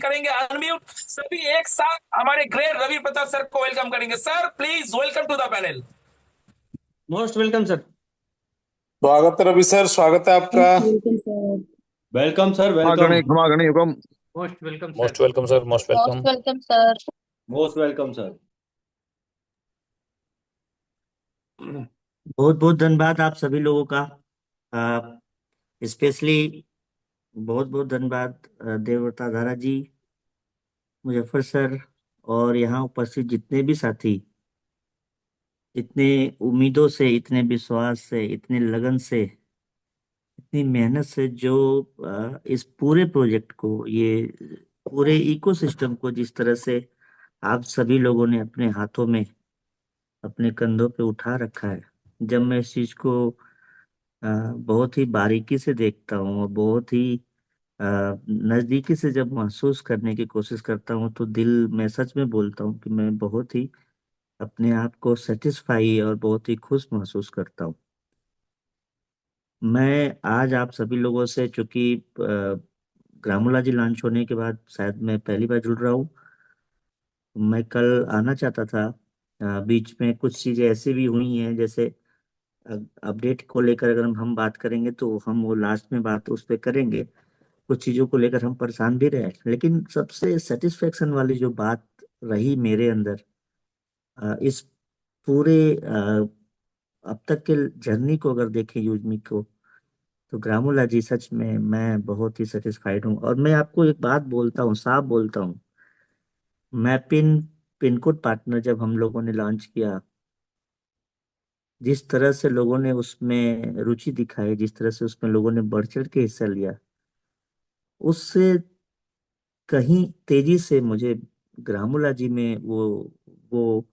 करेंगे अनम्यूट। सभी एक साथ हमारे ग्रेट रवि प्रताप सर को वेलकम करेंगे। Sir please welcome to the panel. Most welcome sir. स्वागत है रवि सर, स्वागत है आपका। Welcome sir. Welcome sir, welcome. महागणी महागणी हुकम। Most welcome sir. Most welcome sir, most most welcome. Welcome sir. Most welcome sir. बहुत बहुत धन्यवाद आप सभी लोगों का। स्पेशली बहुत बहुत धन्यवाद देवव्रता धारा जी, मुजफ्फर सर, और यहाँ उपस्थित जितने भी साथी इतने उम्मीदों से, इतने विश्वास से, इतने लगन से, इतनी मेहनत से जो इस पूरे प्रोजेक्ट को, ये पूरे इकोसिस्टम को जिस तरह से आप सभी लोगों ने अपने हाथों में, अपने कंधों पे उठा रखा है। जब मैं इस चीज को बहुत ही बारीकी से देखता हूँ और बहुत ही नजदीकी से जब महसूस करने की कोशिश करता हूँ, तो दिल में सच में बोलता हूँ कि मैं बहुत ही अपने आप को सेटिस्फाई और बहुत ही खुश महसूस करता हूँ। मैं आज आप सभी लोगों से, चूंकि ग्रामोला जी लॉन्च होने के बाद शायद मैं पहली बार जुड़ रहा हूँ। मैं कल आना चाहता था, बीच में कुछ चीजें ऐसी भी हुई हैं, जैसे अपडेट को लेकर अगर हम बात करेंगे तो हम वो लास्ट में बात उस पर करेंगे। कुछ चीजों को लेकर हम परेशान भी रहे, लेकिन सबसे सेटिस्फेक्शन वाली जो बात रही मेरे अंदर, इस पूरे अब तक के जर्नी को अगर देखें, यूजमी को, तो ग्रामोला जी सच में मैं बहुत ही सेटिस्फाइड हूँ। और मैं आपको एक बात बोलता हूँ, साफ बोलता हूँ, मैं पिन कोड पार्टनर जब हम लोगों ने लॉन्च किया, जिस तरह से लोगों ने उसमें रुचि दिखाई, जिस तरह से उसमें लोगों ने बढ़ चढ़ के हिस्सा लिया, उससे कहीं तेजी से मुझे ग्रामोला जी में वो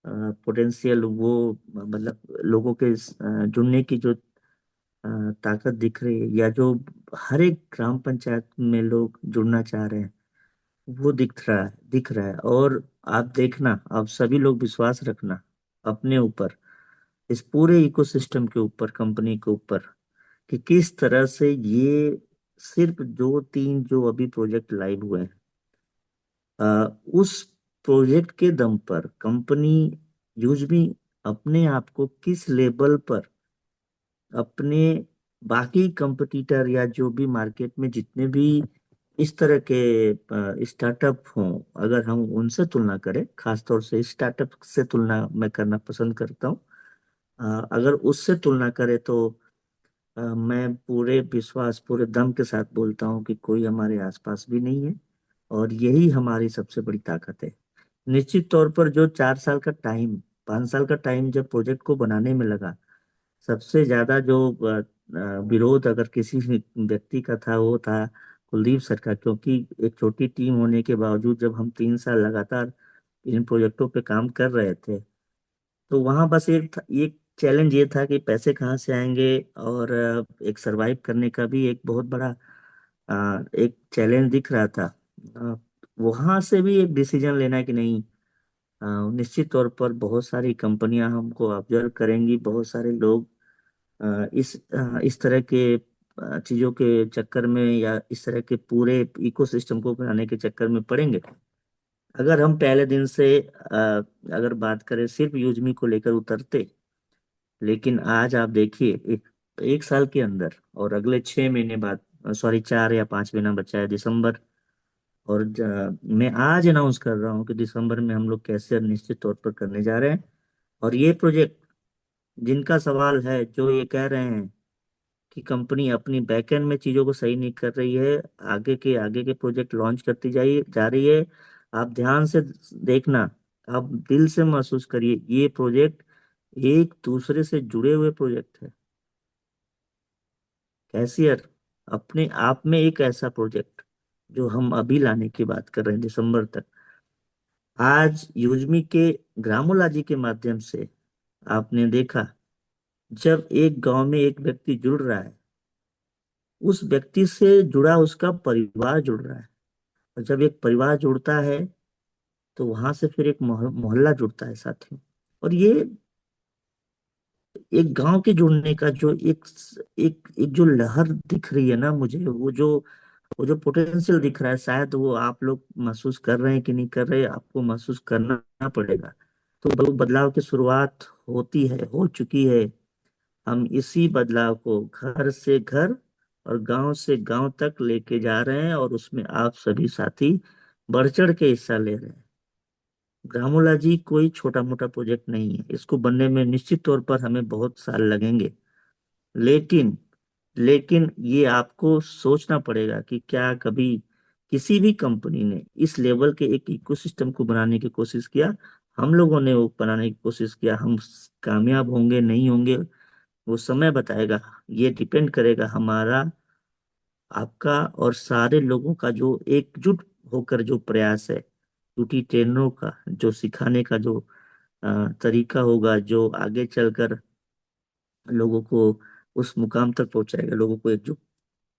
पोटेंशियल, वो मतलब लोगों के जुड़ने की जो ताकत दिख रही है, या जो हर एक ग्राम पंचायत में लोग जुड़ना चाह रहे हैं, वो दिख रहा है। और आप देखना, आप सभी लोग विश्वास रखना अपने ऊपर, इस पूरे इकोसिस्टम के ऊपर, कंपनी के ऊपर, कि किस तरह से ये सिर्फ दो तीन जो अभी प्रोजेक्ट लाइव हुए हैं, उस प्रोजेक्ट के दम पर कंपनी यूजमी अपने आप को किस लेवल पर अपने बाकी कंपटीटर, या जो भी मार्केट में जितने भी इस तरह के स्टार्टअप हों, अगर हम उनसे तुलना करें, खासतौर से स्टार्टअप से तुलना मैं करना पसंद करता हूँ, अगर उससे तुलना करें तो मैं पूरे विश्वास, पूरे दम के साथ बोलता हूँ कि कोई हमारे आसपास भी नहीं है। और यही हमारी सबसे बड़ी ताकत है। निश्चित तौर पर जो 4 साल का टाइम, 5 साल का टाइम जब प्रोजेक्ट को बनाने में लगा, सबसे ज्यादा जो विरोध अगर किसी भी व्यक्ति का था, वो था कुलदीप सर का। क्योंकि एक छोटी टीम होने के बावजूद जब हम 3 साल लगातार इन प्रोजेक्टों पे काम कर रहे थे, तो वहाँ बस एक चैलेंज ये था कि पैसे कहाँ से आएंगे, और एक सरवाइव करने का भी एक बहुत बड़ा एक चैलेंज दिख रहा था। अ, वहाँ से भी एक डिसीजन लेना कि नहीं, अ, निश्चित तौर पर बहुत सारी कंपनियां हमको ऑब्जर्व करेंगी, बहुत सारे लोग इस तरह के चीजों के चक्कर में, या इस तरह के पूरे इकोसिस्टम को बनाने के चक्कर में पड़ेंगे। अगर हम पहले दिन से अगर बात करें सिर्फ यूजमी को लेकर उतरते, लेकिन आज आप देखिए, एक साल के अंदर और अगले 6 महीने बाद, सॉरी 4 या 5 महीना बचा है, दिसंबर, और मैं आज अनाउंस कर रहा हूँ कि दिसंबर में हम लोग कैसे निश्चित तौर पर करने जा रहे हैं। और ये प्रोजेक्ट, जिनका सवाल है, जो ये कह रहे हैं कि कंपनी अपनी बैकएंड में चीजों को सही नहीं कर रही है, आगे के प्रोजेक्ट लॉन्च करती जाइए जा रही है, आप ध्यान से देखना, आप दिल से महसूस करिए, ये प्रोजेक्ट एक दूसरे से जुड़े हुए प्रोजेक्ट है। कैशियर अपने आप में एक ऐसा प्रोजेक्ट जो हम अभी लाने की बात कर रहे हैं दिसंबर तक, आज यूजमी के ग्रामोला जी के माध्यम से आपने देखा, जब एक गांव में एक व्यक्ति जुड़ रहा है, उस व्यक्ति से जुड़ा उसका परिवार जुड़ रहा है। और जब एक परिवार जुड़ता है, तो वहां से फिर एक मोहल्ला जुड़ता है साथियों। और ये एक गांव के जुड़ने का जो एक एक एक जो लहर दिख रही है ना मुझे, वो जो वो जो पोटेंशियल दिख रहा है, शायद वो आप लोग महसूस कर रहे हैं कि नहीं कर रहे, आपको महसूस करना पड़ेगा। तो वो बदलाव की शुरुआत होती है, हो चुकी है। हम इसी बदलाव को घर से घर और गांव से गांव तक लेके जा रहे हैं, और उसमें आप सभी साथी बढ़ चढ़ के हिस्सा ले रहे हैं। ग्रामोला जी कोई छोटा मोटा प्रोजेक्ट नहीं है, इसको बनने में निश्चित तौर पर हमें बहुत साल लगेंगे। लेकिन लेकिन ये आपको सोचना पड़ेगा कि क्या कभी किसी भी कंपनी ने इस लेवल के एक इकोसिस्टम को बनाने की कोशिश किया? हम लोगों ने वो बनाने की कोशिश किया। हम कामयाब होंगे नहीं होंगे, वो समय बताएगा। ये डिपेंड करेगा हमारा, आपका और सारे लोगों का जो एकजुट होकर जो प्रयास है। टूटी ट्रेनों का जो सिखाने का जो तरीका होगा, जो आगे चलकर लोगों को उस मुकाम तक पहुंचाएगा, लोगों को एकजुट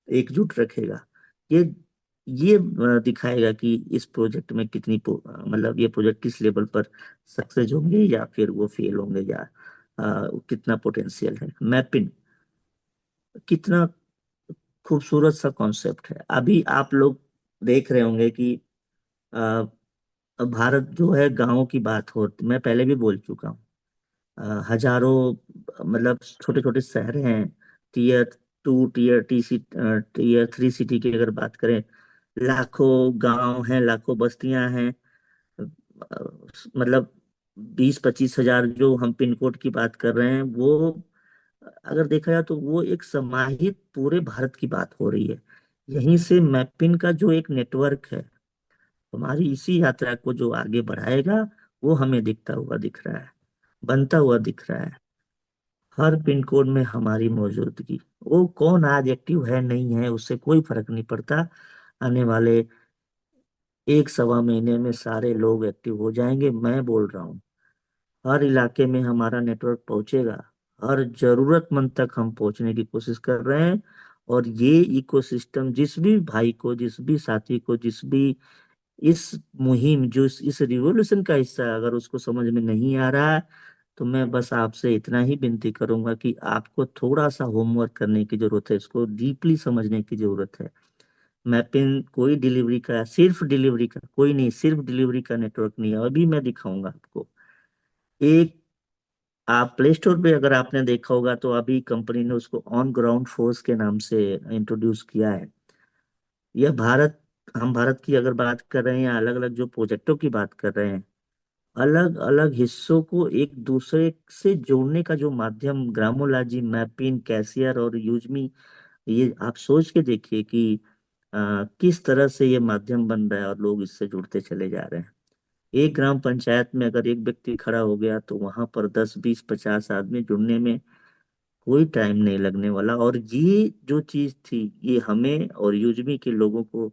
एकजुट रखेगा। ये ये दिखाएगा कि इस प्रोजेक्ट में मतलब ये प्रोजेक्ट किस लेवल पर सक्सेस होंगे या फिर वो फेल होंगे, या कितना पोटेंशियल है। मैपिंग कितना खूबसूरत सा कॉन्सेप्ट है। अभी आप लोग देख रहे होंगे कि अ, भारत जो है, गांवों की बात हो, मैं पहले भी बोल चुका हूँ। हजारों, मतलब छोटे छोटे शहर हैं। टीयर 2, टीयर 3 सिटी की अगर बात करें, लाखों गांव हैं, लाखों बस्तियां हैं। मतलब 20-25 हजार जो हम पिन कोड की बात कर रहे हैं, वो अगर देखा जाए तो वो एक समाहित पूरे भारत की बात हो रही है। यहीं से मैपिन का जो एक नेटवर्क है, हमारी इसी यात्रा को जो आगे बढ़ाएगा, वो हमें दिखता हुआ दिख रहा है, बनता हुआ दिख रहा है। हर पिन कोड में हमारी मौजूदगी, वो कौन आज एक्टिव है नहीं है उससे कोई फर्क नहीं पड़ता। आने वाले 1-1.25 महीने में सारे लोग एक्टिव हो जाएंगे, मैं बोल रहा हूँ। हर इलाके में हमारा नेटवर्क पहुंचेगा। हर जरूरतमंद तक हम पहुंचने की कोशिश कर रहे हैं। और ये इकोसिस्टम जिस भी भाई को, जिस भी साथी को, जिस भी इस मुहिम, जो इस रिवॉल्यूशन का हिस्सा है, अगर उसको समझ में नहीं आ रहा है, तो मैं बस आपसे इतना ही विनती करूंगा कि आपको थोड़ा सा होमवर्क करने की जरूरत है, इसको डीपली समझने की जरूरत है। मैपिंग कोई डिलीवरी का, सिर्फ डिलीवरी का कोई नहीं, सिर्फ डिलीवरी का नेटवर्क नहीं है। अभी मैं दिखाऊंगा आपको एक। आप प्ले स्टोर पे अगर आपने देखा होगा, तो अभी कंपनी ने उसको ऑन ग्राउंड फोर्स के नाम से इंट्रोड्यूस किया है। यह भारत, हम भारत की अगर बात कर रहे हैं या अलग अलग जो प्रोजेक्टों की बात कर रहे हैं, अलग अलग हिस्सों को एक दूसरे से जोड़ने का जो माध्यम ग्रामोलॉजी, मैपिंग, कैशियर और यूजमी, ये आप सोच के देखिए कि किस तरह से ये माध्यम बन रहा है और लोग इससे जुड़ते चले जा रहे हैं। एक ग्राम पंचायत में अगर एक व्यक्ति खड़ा हो गया, तो वहां पर 10, 20, 50 आदमी जुड़ने में कोई टाइम नहीं लगने वाला। और ये जो चीज थी, ये हमें और यूजमी के लोगों को,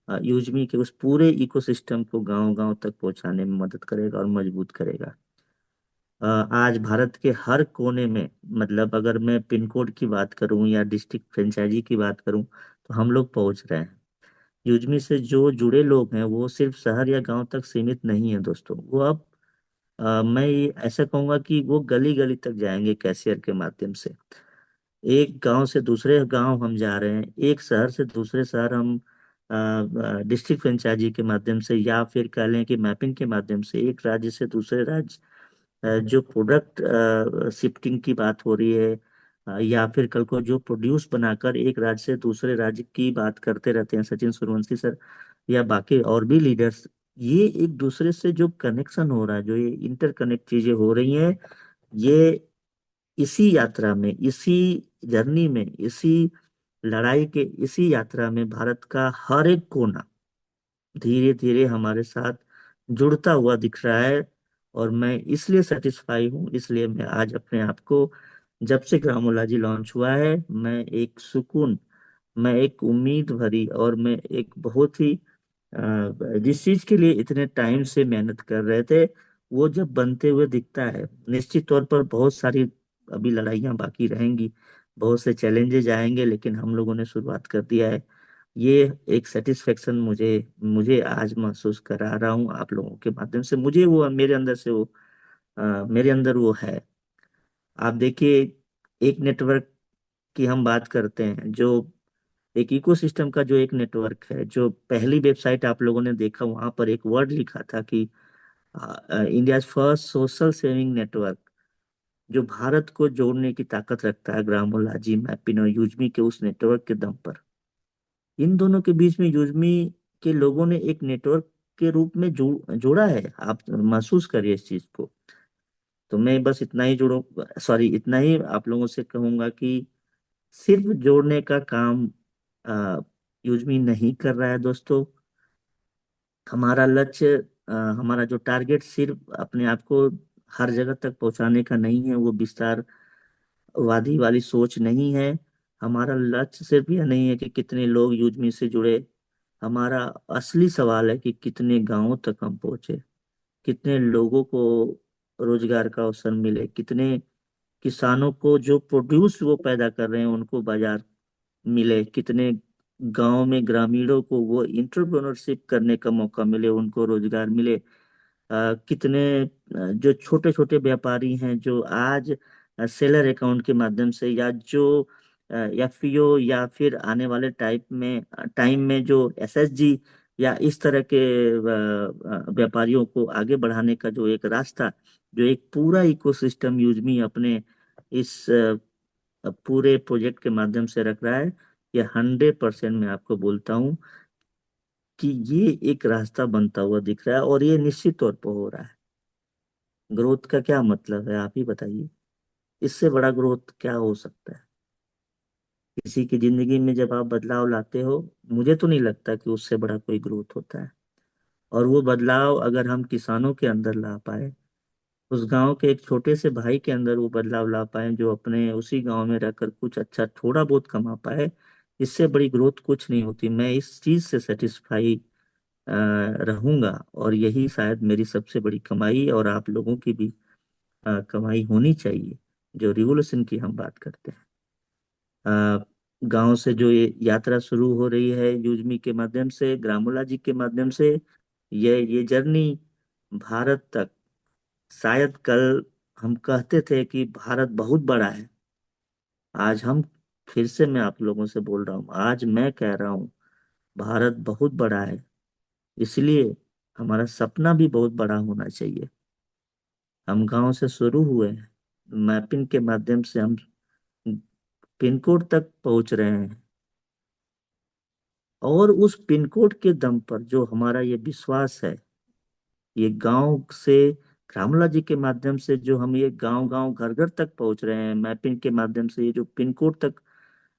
यूजमी के उस पूरे इकोसिस्टम को गांव गांव तक पहुंचाने में मदद करेगा और मजबूत करेगा। आज भारत के हर कोने में, मतलब अगर मैं पिन कोड की बात करूं या डिस्ट्रिक्ट फ्रेंचाइजी की बात करूं, तो हम लोग पहुंच रहे हैं। यूजमी से जो जुड़े लोग हैं, वो सिर्फ शहर या गांव तक सीमित नहीं है दोस्तों। वो अब मैं ये ऐसा कहूंगा कि वो गली गली तक जाएंगे कैशियर के माध्यम से। एक गांव से दूसरे गांव हम जा रहे हैं, एक शहर से दूसरे शहर हम डिस्ट्रिक्ट फ्रेंचाइजी के माध्यम से, या फिर कह लें कि मैपिंग के माध्यम से, एक राज्य से दूसरे राज्य। जो प्रोडक्ट शिफ्टिंग की बात हो रही है, या फिर कल को जो प्रोड्यूस बनाकर एक राज्य से दूसरे राज्य की बात करते रहते हैं सचिन सूर्यवंशी सर या बाकी और भी लीडर्स। ये एक दूसरे से जो कनेक्शन हो रहा है, जो ये इंटरकनेक्ट चीजें हो रही हैं, ये इसी यात्रा में, इसी जर्नी में, इसी लड़ाई के, इसी यात्रा में भारत का हर एक कोना धीरे धीरे हमारे साथ जुड़ता हुआ दिख रहा है। और मैं इसलिए सेटिस्फाई हूँ, इसलिए मैं आज अपने आप को, जब से ग्रामोलॉजी लॉन्च हुआ है, मैं एक सुकून, मैं एक उम्मीद भरी, और मैं एक बहुत ही जिस चीज के लिए इतने टाइम से मेहनत कर रहे थे, वो जब बनते हुए दिखता है। निश्चित तौर पर बहुत सारी अभी लड़ाइयाँ बाकी रहेंगी, बहुत से चैलेंजेस आएंगे, लेकिन हम लोगों ने शुरुआत कर दिया है। ये एक सेटिस्फेक्शन मुझे मुझे आज महसूस करा रहा हूँ आप लोगों के माध्यम से। मुझे वो मेरे अंदर से वो मेरे अंदर वो है। आप देखिए, एक नेटवर्क की हम बात करते हैं, जो एक इकोसिस्टम का जो एक नेटवर्क है। जो पहली वेबसाइट आप लोगों ने देखा, वहां पर एक वर्ड लिखा था कि India first social saving network, जो भारत को जोड़ने की ताकत रखता है ग्रामोलॉजी, मैपिन और यूजमी के उस नेटवर्क के दम पर। इन दोनों के बीच में यूजमी के लोगों ने एक नेटवर्क के रूप में जोड़ा है। आप महसूस करिए इस चीज को। तो मैं बस इतना ही जोड़ू, सॉरी, इतना ही आप लोगों से कहूंगा कि सिर्फ जोड़ने का काम आ, यूजमी नहीं कर रहा है दोस्तों। हमारा लक्ष्य, हमारा जो टारगेट सिर्फ अपने आप को हर जगह तक पहुंचाने का नहीं है, वो विस्तारवादी वाली सोच नहीं है। हमारा लक्ष्य सिर्फ यह नहीं है कि कितने लोग यूजमी से जुड़े। हमारा असली सवाल है कि कितने गांवों तक हम पहुंचे, कितने लोगों को रोजगार का अवसर मिले, कितने किसानों को जो प्रोड्यूस वो पैदा कर रहे हैं उनको बाजार मिले, कितने गांव में ग्रामीणों को वो इंटरप्रेन्योरशिप करने का मौका मिले, उनको रोजगार मिले। कितने जो छोटे छोटे व्यापारी हैं जो आज सेलर अकाउंट के माध्यम से, या जो एफपीओ, या फिर आने वाले टाइम में जो एसएचजी या इस तरह के व्यापारियों को आगे बढ़ाने का जो एक रास्ता, जो एक पूरा इकोसिस्टम यूजमी अपने इस पूरे प्रोजेक्ट के माध्यम से रख रहा है, ये 100% मैं आपको बोलता हूँ कि ये एक रास्ता बनता हुआ दिख रहा है, और ये निश्चित तौर पर हो रहा है। ग्रोथ का क्या मतलब है, आप ही बताइए। इससे बड़ा ग्रोथ क्या हो सकता है किसी की जिंदगी में? जब आप बदलाव लाते हो, मुझे तो नहीं लगता कि उससे बड़ा कोई ग्रोथ होता है। और वो बदलाव अगर हम किसानों के अंदर ला पाए, उस गांव के एक छोटे से भाई के अंदर वो बदलाव ला पाए, जो अपने उसी गांव में रहकर कुछ अच्छा थोड़ा बहुत कमा पाए, इससे बड़ी ग्रोथ कुछ नहीं होती। मैं इस चीज से सेटिस्फाई रहूंगा, और यही शायद मेरी सबसे बड़ी कमाई और आप लोगों की भी कमाई होनी चाहिए, जो रिवोल्यूशन की हम बात करते हैं। गांव से जो ये यात्रा शुरू हो रही है यूजमी के माध्यम से, ग्रामोलॉजी के माध्यम से, ये जर्नी भारत तक। शायद कल हम कहते थे कि भारत बहुत बड़ा है, आज हम फिर से, मैं आप लोगों से बोल रहा हूँ, आज मैं कह रहा हूँ भारत बहुत बड़ा है। इसलिए हमारा सपना भी बहुत बड़ा होना चाहिए। हम गांव से शुरू हुए हैं, मैपिंग के माध्यम से हम पिन कोड तक पहुंच रहे हैं, और उस पिन कोड के दम पर जो हमारा ये विश्वास है, ये गांव से ग्रामोलॉजी के माध्यम से जो हम ये गांव गांव घर घर तक पहुंच रहे हैं, मैपिंग के माध्यम से ये जो पिन कोड तक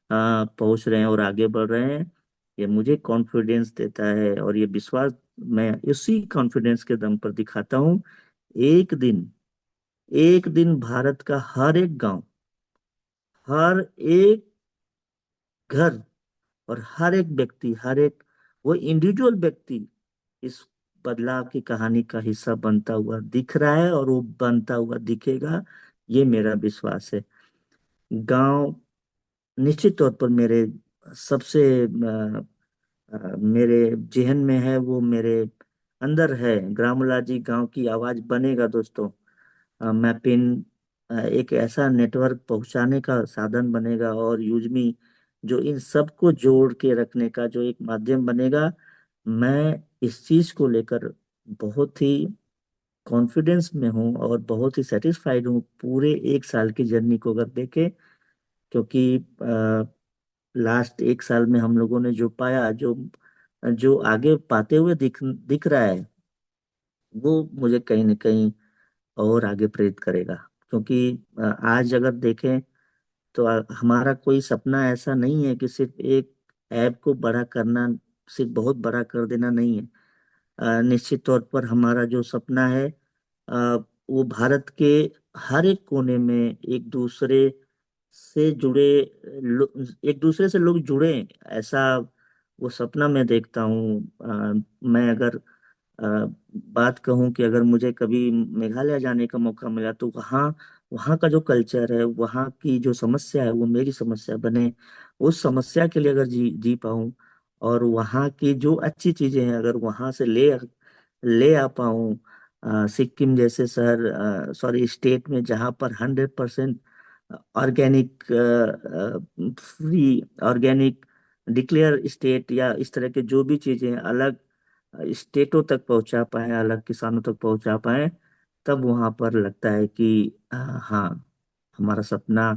पहुंच रहे हैं और आगे बढ़ रहे हैं, ये मुझे कॉन्फिडेंस देता है, और ये विश्वास मैं इसी कॉन्फिडेंस के दम पर दिखाता हूँ। एक दिन, एक दिन भारत का हर एक गांव, हर एक घर, और हर एक व्यक्ति, हर एक वो इंडिविजुअल व्यक्ति इस बदलाव की कहानी का हिस्सा बनता हुआ दिख रहा है, और वो बनता हुआ दिखेगा, ये मेरा विश्वास है। गांव निश्चित तौर पर मेरे सबसे मेरे जेहन में है, वो मेरे अंदर है। ग्रामोलॉजी गांव की आवाज बनेगा दोस्तों। मैपिन एक ऐसा नेटवर्क पहुंचाने का साधन बनेगा, और यूजमी जो इन सबको जोड़ के रखने का जो एक माध्यम बनेगा। मैं इस चीज को लेकर बहुत ही कॉन्फिडेंस में हूँ, और बहुत ही सेटिस्फाइड हूँ पूरे एक साल की जर्नी को अगर देखें। क्योंकि लास्ट एक साल में हम लोगों ने जो पाया, जो जो आगे पाते हुए दिख दिख रहा है, वो मुझे कहीं ना कहीं और आगे प्रेरित करेगा। क्योंकि आज अगर देखें तो हमारा कोई सपना ऐसा नहीं है कि सिर्फ एक ऐप को बड़ा करना, सिर्फ बहुत बड़ा कर देना नहीं है। निश्चित तौर पर हमारा जो सपना है, वो भारत के हर एक कोने में एक दूसरे से जुड़े एक दूसरे से लोग जुड़े, ऐसा वो सपना मैं देखता हूँ। मैं अगर बात कहूँ कि अगर मुझे कभी मेघालय जाने का मौका मिला, तो वहाँ वहाँ का जो कल्चर है, वहाँ की जो समस्या है, वो मेरी समस्या बने। उस समस्या के लिए अगर जी जी पाऊँ, और वहाँ की जो अच्छी चीजें हैं अगर वहाँ से ले आ पाऊँ, सिक्किम जैसे शहर, सॉरी स्टेट में, जहाँ पर 100% organic, free organic declare state या इस तरह के जो भी चीजें हैं, अलग स्टेटों तक पहुंचा पाए, अलग किसानों तक पहुंचा पाए, तब वहां पर लगता है कि हाँ, हमारा सपना,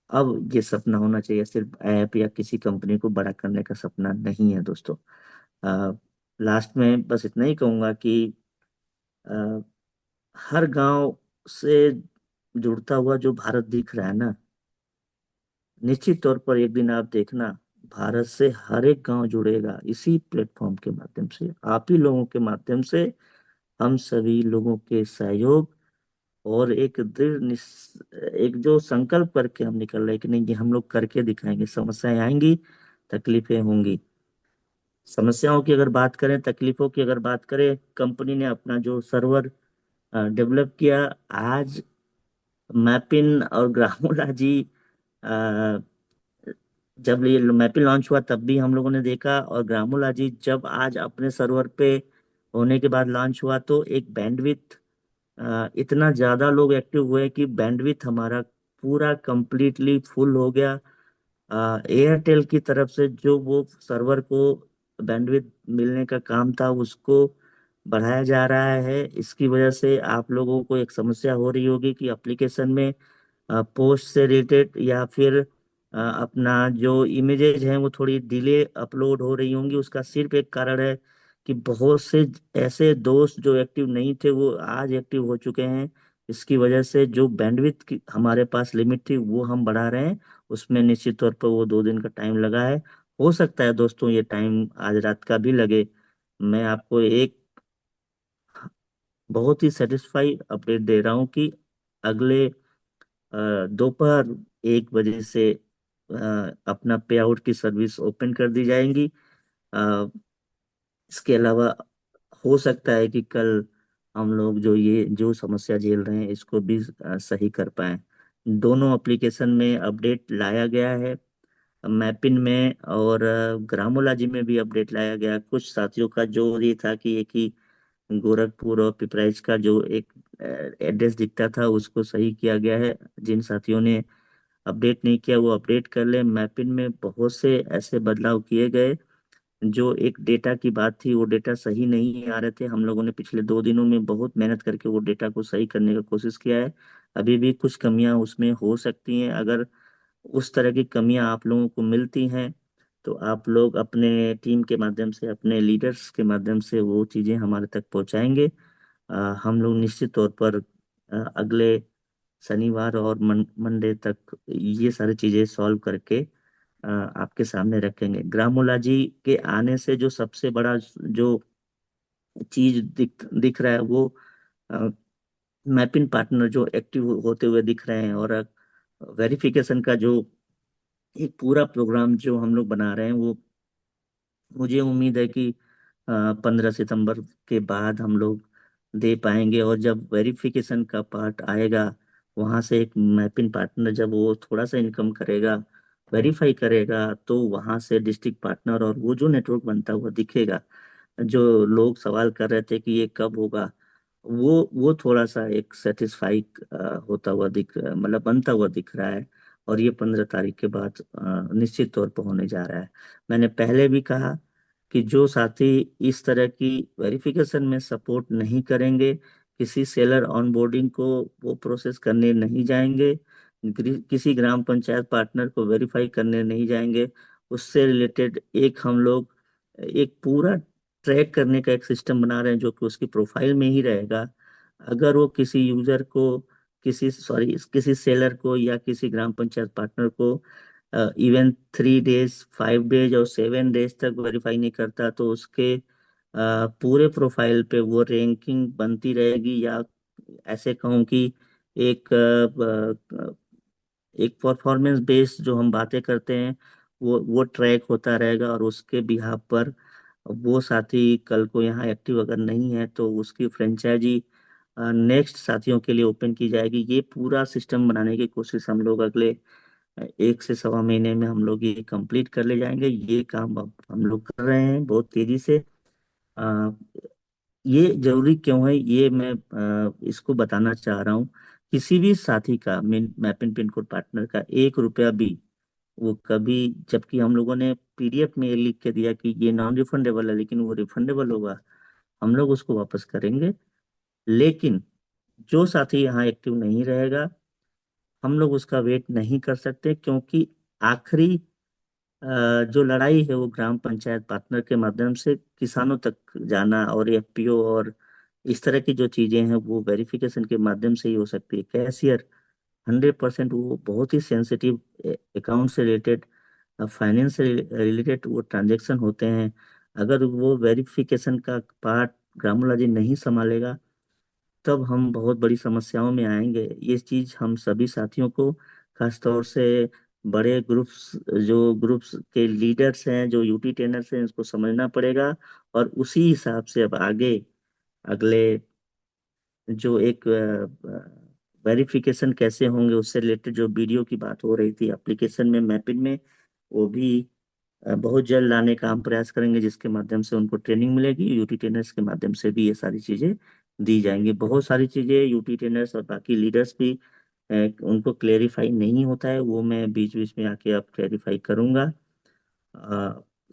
अब ये सपना होना चाहिए, सिर्फ ऐप या किसी कंपनी को बड़ा करने का सपना नहीं है दोस्तों। लास्ट में बस इतना ही कहूंगा कि अ, हर गांव से जुड़ता हुआ जो भारत दिख रहा है ना, निश्चित तौर पर एक दिन आप देखना, भारत से हर एक गांव जुड़ेगा इसी प्लेटफॉर्म के माध्यम से, आप ही लोगों के माध्यम से, हम सभी लोगों के सहयोग और एक एक जो संकल्प करके हम निकल रहे हैं कि नहीं, ये हम लोग करके दिखाएंगे। समस्याएं आएंगी, तकलीफें होंगी। समस्याओं की अगर बात करें, तकलीफों की अगर बात करें, कंपनी ने अपना जो सर्वर डेवलप किया, आज मैपिन और ग्रामोला जी, अ, जब ये मैपिन लॉन्च हुआ तब भी हम लोगों ने देखा, और ग्रामोला जी जब आज अपने सर्वर पे होने के बाद लॉन्च हुआ, तो एक बैंडविथ, इतना ज्यादा लोग एक्टिव हुए कि बैंडविथ हमारा पूरा कंप्लीटली फुल हो गया। एयरटेल की तरफ से जो वो सर्वर को बैंडविथ मिलने का काम था, उसको बढ़ाया जा रहा है। इसकी वजह से आप लोगों को एक समस्या हो रही होगी कि एप्लीकेशन में पोस्ट से रिलेटेड या फिर अपना जो इमेजेस हैं वो थोड़ी डिले अपलोड हो रही होंगी। उसका सिर्फ एक कारण है कि बहुत से ऐसे दोस्त जो एक्टिव नहीं थे वो आज एक्टिव हो चुके हैं। इसकी वजह से जो बैंडविथ की हमारे पास लिमिट थी वो हम बढ़ा रहे हैं। उसमें निश्चित तौर पर वो 2 दिन का टाइम लगा है। हो सकता है दोस्तों ये टाइम आज रात का भी लगे। मैं आपको एक बहुत ही सेटिस्फाई अपडेट दे रहा हूँ कि अगले दोपहर 1 बजे से अपना पे आउट की सर्विस ओपन कर दी जाएंगी। अ, इसके अलावा हो सकता है कि कल हम लोग जो समस्या झेल रहे हैं इसको भी सही कर पाएं। दोनों एप्लीकेशन में अपडेट लाया गया है, मैपिन में और ग्रामोलॉजी में भी अपडेट लाया गया। कुछ साथियों का जो ये था कि एक ही गोरखपुर और पिपराइच का जो एक एड्रेस दिखता था उसको सही किया गया है। जिन साथियों ने अपडेट नहीं किया वो अपडेट कर ले। मैपिन में बहुत से ऐसे बदलाव किए गए, जो एक डेटा की बात थी वो डेटा सही नहीं आ रहे थे। हम लोगों ने पिछले 2 दिनों में बहुत मेहनत करके वो डेटा को सही करने का कोशिश किया है। अभी भी कुछ कमियां उसमें हो सकती हैं। अगर उस तरह की कमियां आप लोगों को मिलती हैं तो आप लोग अपने टीम के माध्यम से, अपने लीडर्स के माध्यम से वो चीज़ें हमारे तक पहुंचाएंगे। हम लोग निश्चित तौर पर अगले शनिवार और मंडे तक ये सारी चीज़ें सॉल्व करके आपके सामने रखेंगे। ग्रामोला जी के आने से जो सबसे बड़ा जो चीज दिख रहा है वो मैपिंग पार्टनर जो एक्टिव होते हुए दिख रहे हैं, और वेरिफिकेशन का जो एक पूरा प्रोग्राम जो हम लोग बना रहे हैं, वो मुझे उम्मीद है कि 15 सितंबर के बाद हम लोग दे पाएंगे। और जब वेरिफिकेशन का पार्ट आएगा, वहां से एक मैपिंग पार्टनर जब वो थोड़ा सा इनकम करेगा, वेरीफाई करेगा, तो वहां से डिस्ट्रिक्ट पार्टनर और वो जो नेटवर्क बनता हुआ दिखेगा, जो लोग सवाल कर रहे थे कि ये कब होगा, वो थोड़ा सा एक सेटिस्फाई होता हुआ मतलब बनता हुआ दिख रहा है। और ये 15 तारीख के बाद निश्चित तौर पर होने जा रहा है। मैंने पहले भी कहा कि जो साथी इस तरह की वेरिफिकेशन में सपोर्ट नहीं करेंगे, किसी सेलर ऑनबोर्डिंग को वो प्रोसेस करने नहीं जाएंगे, किसी ग्राम पंचायत पार्टनर को वेरीफाई करने नहीं जाएंगे, उससे रिलेटेड एक हम लोग एक पूरा ट्रैक करने का एक सिस्टम बना रहे हैं जो कि उसकी प्रोफाइल में ही रहेगा। अगर वो किसी यूजर को, किसी सेलर को या किसी ग्राम पंचायत पार्टनर को इवन 3 डेज, 5 डेज और 7 डेज तक वेरीफाई नहीं करता, तो उसके पूरे प्रोफाइल पे वो रैंकिंग बनती रहेगी, या ऐसे कहूँ कि एक एक परफॉर्मेंस बेस्ड जो हम बातें करते हैं वो ट्रैक होता रहेगा। और उसके बिहाफ पर वो साथी कल को यहाँ एक्टिव अगर नहीं है तो उसकी फ्रेंचाइजी नेक्स्ट साथियों के लिए ओपन की जाएगी। ये पूरा सिस्टम बनाने की कोशिश हम लोग अगले 1 से 1.25 महीने में हम लोग ये कंप्लीट कर ले जाएंगे। ये काम अब हम लोग कर रहे हैं बहुत तेजी से। अ, ये जरूरी क्यों है, ये मैं इसको बताना चाह रहा हूँ। किसी भी साथी का मैपिंग पिन कोड पार्टनर का 1 रुपया भी वो कभी, जबकि हम लोगों ने PDF में लिख के दिया कि ये नॉन रिफंडेबल है, लेकिन वो रिफंडेबल होगा, हम लोग उसको वापस करेंगे। लेकिन जो साथी यहाँ एक्टिव नहीं रहेगा, हम लोग उसका वेट नहीं कर सकते, क्योंकि आखिरी जो लड़ाई है वो ग्राम पंचायत पार्टनर के माध्यम से किसानों तक जाना, और FPO और इस तरह की जो चीजें हैं वो वेरिफिकेशन के माध्यम से ही हो सकती है। कैशियर 100% वो बहुत ही सेंसिटिव अकाउंट से रिलेटेड, फाइनेंस से रिलेटेड वो ट्रांजेक्शन होते हैं। अगर वो वेरिफिकेशन का पार्ट ग्रामोलॉजी नहीं संभालेगा, तब हम बहुत बड़ी समस्याओं में आएंगे। ये चीज हम सभी साथियों को, खासतौर से बड़े ग्रुप्स, जो ग्रुप्स के लीडर्स हैं, जो यूटी ट्रेनर्स हैं, इसको समझना पड़ेगा। और उसी हिसाब से अब आगे अगले जो एक वेरिफिकेशन कैसे होंगे उससे रिलेटेड जो वीडियो की बात हो रही थी एप्लीकेशन में, मैपिंग में, वो भी बहुत जल्द लाने का हम प्रयास करेंगे, जिसके माध्यम से उनको ट्रेनिंग मिलेगी। यूटी ट्रेनर्स के माध्यम से भी ये सारी चीजें दी जाएंगी। बहुत सारी चीजें यूटी ट्रेनर्स और बाकी लीडर्स भी उनको क्लेरिफाई नहीं होता है, वो मैं बीच बीच में आके अब क्लेरिफाई करूंगा।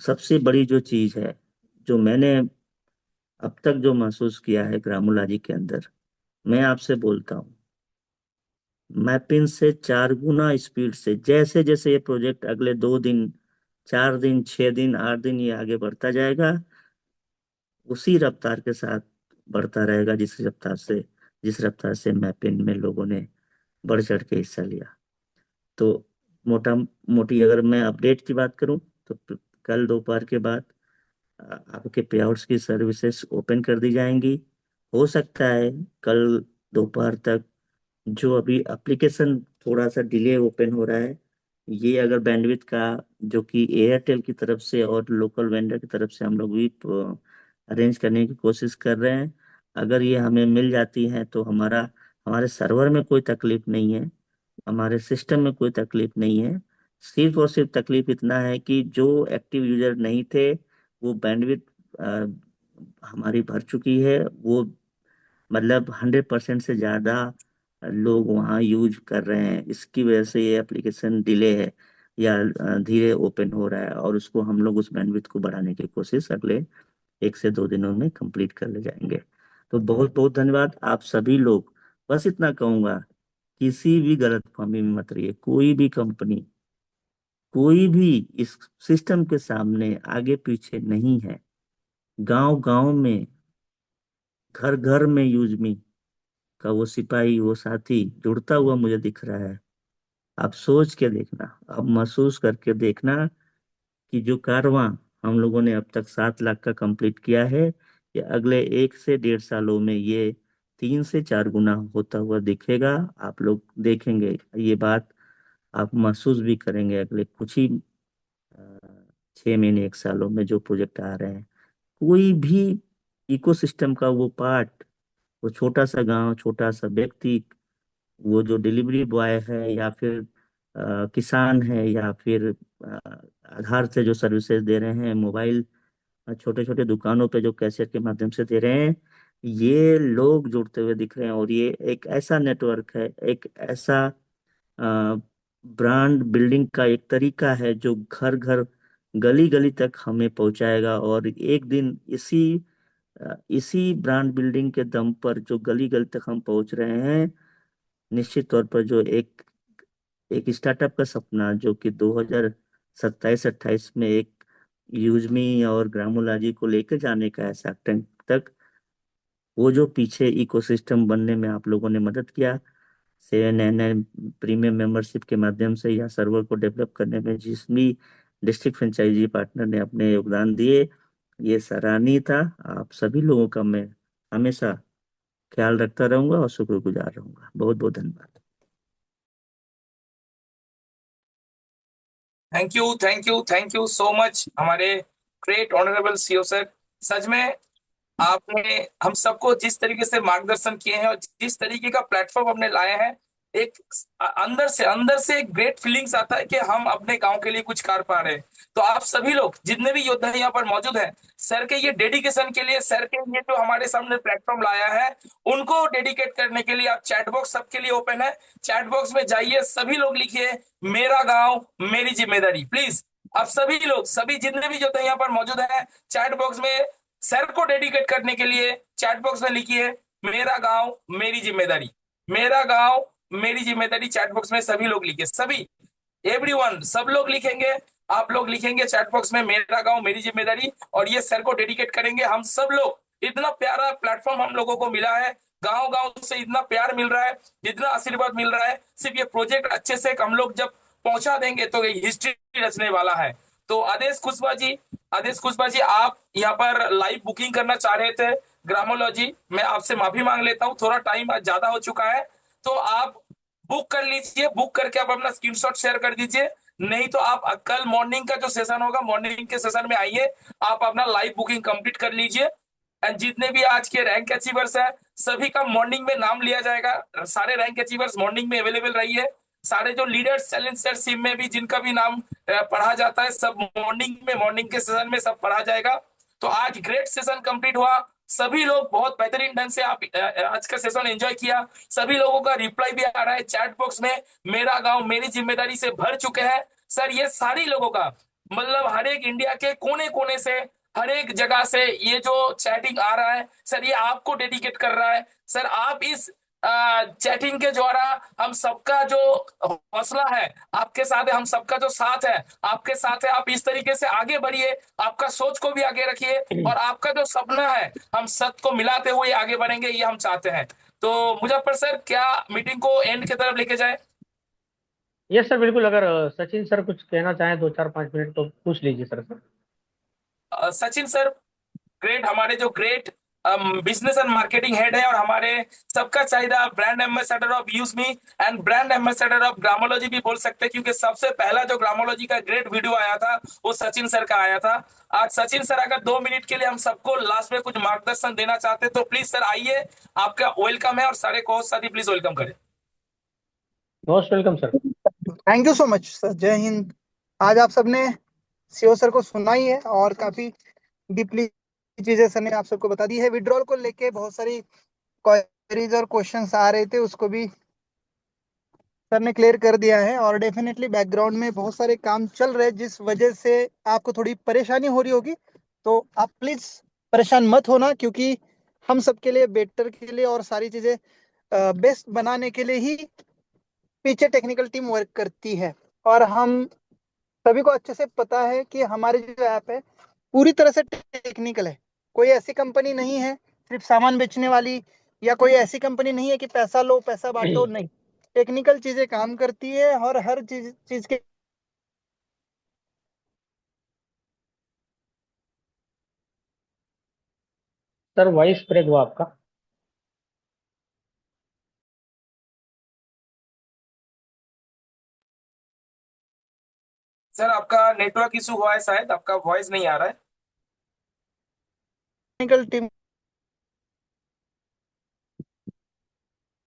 सबसे बड़ी जो चीज है, जो मैंने अब तक जो महसूस किया है ग्रामोलॉजी के अंदर, मैं आपसे बोलता हूँ, मैपिन से 4 गुना स्पीड से जैसे जैसे ये प्रोजेक्ट अगले 2 दिन, 4 दिन, 6 दिन, 8 दिन ये आगे बढ़ता जाएगा, उसी रफ्तार के साथ बढ़ता रहेगा जिस रफ्तार से मैपिन में लोगों ने बढ़ चढ़ के हिस्सा लिया। तो मोटा मोटी अगर मैं अपडेट की बात करूं, तो कल दोपहर के बाद आपके पे आउट्स की सर्विसेज ओपन कर दी जाएंगी। हो सकता है कल दोपहर तक जो अभी एप्लीकेशन थोड़ा सा डिले ओपन हो रहा है, ये अगर बैंडविड्थ का, जो कि एयरटेल की तरफ से और लोकल वेंडर की तरफ से हम लोग भी अरेंज करने की कोशिश कर रहे हैं, अगर ये हमें मिल जाती है तो हमारे सर्वर में कोई तकलीफ नहीं है, हमारे सिस्टम में कोई तकलीफ नहीं है। सिर्फ और सिर्फ तकलीफ इतना है कि जो एक्टिव यूजर नहीं थे, वो बैंडविड्थ हमारी भर चुकी है, वो मतलब 100% से ज्यादा लोग वहाँ यूज कर रहे हैं, इसकी वजह से ये एप्लीकेशन डिले है या धीरे ओपन हो रहा है, और उसको हम लोग उस बैंडविड्थ को बढ़ाने की कोशिश अगले 1 से 2 दिनों में कंप्लीट कर ले जाएंगे। तो बहुत बहुत धन्यवाद आप सभी लोग। बस इतना कहूंगा, किसी भी गलतफहमी में मत रहिए। कोई भी कंपनी, कोई भी इस सिस्टम के सामने आगे पीछे नहीं है। गांव गांव में, घर घर में यूज मी का वो सिपाही, वो साथी जुड़ता हुआ मुझे दिख रहा है। आप सोच के देखना, आप महसूस करके देखना कि जो कारवां हम लोगों ने अब तक 7 लाख का कंप्लीट किया है, ये अगले 1 से 1.5 सालों में ये 3 से 4 गुना होता हुआ दिखेगा। आप लोग देखेंगे ये बात, आप महसूस भी करेंगे अगले कुछ ही 6 महीने 1 सालों में जो प्रोजेक्ट आ रहे हैं। कोई भी इकोसिस्टम का वो पार्ट, वो छोटा सा गांव, छोटा सा व्यक्ति, वो जो डिलीवरी बॉय है या फिर किसान है या फिर आधार से जो सर्विसेज दे रहे हैं, मोबाइल छोटे छोटे दुकानों पे जो कैशियर के माध्यम से दे रहे हैं, ये लोग जुड़ते हुए दिख रहे हैं। और ये एक ऐसा नेटवर्क है, एक ऐसा ब्रांड बिल्डिंग का एक तरीका है जो घर घर, गली गली तक हमें पहुंचाएगा। और एक दिन इसी ब्रांड बिल्डिंग के दम पर जो गली गली तक हम पहुंच रहे हैं, निश्चित तौर पर जो एक एक स्टार्टअप का सपना, जो कि 2027-28 में एक यूजमी और ग्रामोलॉजी को लेकर जाने का है शार्क टैंक तक, वो जो पीछे इकोसिस्टम बनने में आप लोगों ने मदद किया, 799 प्रीमियम मेंबरशिप के माध्यम से, या सर्वर को डेवलप करने में जिस भी डिस्ट्रिक्ट फ्रेंचाइजी पार्टनर ने अपने योगदान दिए, ये सराहनीय था। आप सभी लोगों का मैं हमेशा ख्याल रखता रहूंगा और शुक्रगुजार रहूंगा। बहुत बहुत धन्यवाद। Thank you, thank you, thank you so much हमारे ग्रेट ऑनरेबल सीओ सर। सच में आपने हम सबको जिस तरीके से मार्गदर्शन किए हैं और जिस तरीके का प्लेटफॉर्म हमने लाए हैं, एक अंदर से एक ग्रेट फीलिंग्स आता है कि हम अपने गांव के लिए कुछ कर पा रहे हैं। तो आप सभी लोग जितने भी योद्धा यहाँ पर मौजूद हैं, सर के ये डेडिकेशन के लिए, सर के ये जो हमारे सामने प्लेटफॉर्म लाया है, उनको डेडिकेट करने के लिए आप चैट बॉक्स सबके लिए ओपन है। चैट बॉक्स में जाइए, सभी लोग लिखिए मेरा गांव मेरी जिम्मेदारी, प्लीज आप सभी लोग, सभी जितने भी जो थे यहाँ पर मौजूद हैं, चैट बॉक्स में सर को डेडिकेट करने के लिए चैट बॉक्स में लिखिए, मेरा गांव मेरी जिम्मेदारी, मेरा गांव मेरी जिम्मेदारी। चैट बॉक्स में सभी लोग लिखिए, सभी, एवरीवन, सब लोग लिखेंगे। आप लोग लिखेंगे चैट बॉक्स में मेरा गांव मेरी जिम्मेदारी, और ये सर को डेडिकेट करेंगे। हम सब लोग, इतना प्यारा प्लेटफॉर्म हम लोगों को मिला है, गांव गांव से इतना प्यार मिल रहा है, इतना आशीर्वाद मिल रहा है। सिर्फ ये प्रोजेक्ट अच्छे से हम लोग जब पहुंचा देंगे तो ये हिस्ट्री रचने वाला है। तो आदेश कुशवाहा जी, आदेश कुशवाहा जी, आप यहाँ पर लाइव बुकिंग करना चाह रहे थे ग्रामोलॉजी, मैं आपसे माफी मांग लेता हूँ, थोड़ा टाइम आज ज्यादा हो चुका है। तो आप बुक कर लीजिए, बुक करके आप अपना स्क्रीनशॉट शेयर कर दीजिए। नहीं तो आप कल मॉर्निंग का जो सेशन होगा, मॉर्निंग के सेशन में आइए, आप अपना लाइव बुकिंग कंप्लीट कर लीजिए। एंड जितने भी आज के रैंक अचीवर्स हैं, सभी का मॉर्निंग में नाम लिया जाएगा। सारे रैंक अचीवर्स मॉर्निंग में अवेलेबल रहिए। सारे जो लीडर्स चैलेंजर टीम में भी जिनका भी नाम पढ़ा जाता है, सब मॉर्निंग में, मॉर्निंग के सेशन में सब पढ़ा जाएगा। तो आज ग्रेट सेशन कंप्लीट हुआ, सभी लोग बहुत बेहतरीन ढंग से आप आज का सेशन एंजॉय किया। सभी लोगों का रिप्लाई भी आ रहा है चैट बॉक्स में, मेरा गांव मेरी जिम्मेदारी से भर चुके हैं। सर ये सारी लोगों का, मतलब हर एक इंडिया के कोने कोने से, हर एक जगह से ये जो चैटिंग आ रहा है सर, ये आपको डेडिकेट कर रहा है। सर आप इस चैटिंग के द्वारा हम सबका जो हौसला है आपके साथ है, हम सबका जो साथ है आपके साथ है। आप इस तरीके से आगे बढ़िए, आपका सोच को भी आगे रखिए, और आपका जो सपना है हम सबको मिलाते हुए आगे बढ़ेंगे, ये हम चाहते हैं। तो मुजफ्फर सर, क्या मीटिंग को एंड की तरफ लेके जाए? यस सर, बिल्कुल। अगर सचिन सर कुछ कहना चाहें 2 4 5 मिनट तो पूछ लीजिए सर। सचिन सर, ग्रेट, हमारे जो great business and marketing head है, और हमारे सबका चाहिए brand ambassador of use me and brand ambassador of ग्रामोलॉजी भी बोल सकते हैं, क्योंकि सबसे पहला जो ग्रामोलॉजी का ग्रेट वीडियो आया था वो सचिन सर का आया था। आज सचिन सर अगर 2 मिनट के लिए हम सबको लास्ट में कुछ मार्गदर्शन देना चाहते हैं तो प्लीज सर आइए, आपका वेलकम है, और सारे को साथी प्लीज वेलकम करें। Most welcome sir. Thank you so much sir. जय हिंद। आज आप सबने सीओ सर को सुना ही है और काफी डीपली चीजें सर ने आप सबको बता दी है। विड्रॉल को लेके बहुत सारी क्वेरीज और क्वेश्चंस आ रहे थे, उसको भी सर ने क्लियर कर दिया है। और डेफिनेटली बैकग्राउंड में बहुत सारे काम चल रहे हैं जिस वजह से आपको थोड़ी परेशानी हो रही होगी, तो आप प्लीज परेशान मत होना, क्योंकि हम सबके लिए बेटर के लिए और सारी चीजें बेस्ट बनाने के लिए ही पीछे टेक्निकल टीम वर्क करती है। और हम सभी को अच्छे से पता है कि हमारी जो ऐप है पूरी तरह से टेक्निकल है। कोई ऐसी कंपनी नहीं है सिर्फ सामान बेचने वाली, या कोई ऐसी कंपनी नहीं है कि पैसा लो पैसा बांटो, नहीं। टेक्निकल चीजें काम करती है और हर चीज चीज के सर वॉइस ब्रेक हुआ आपका। सर आपका नेटवर्क इशू हुआ है, शायद आपका वॉइस नहीं आ रहा है। Technical team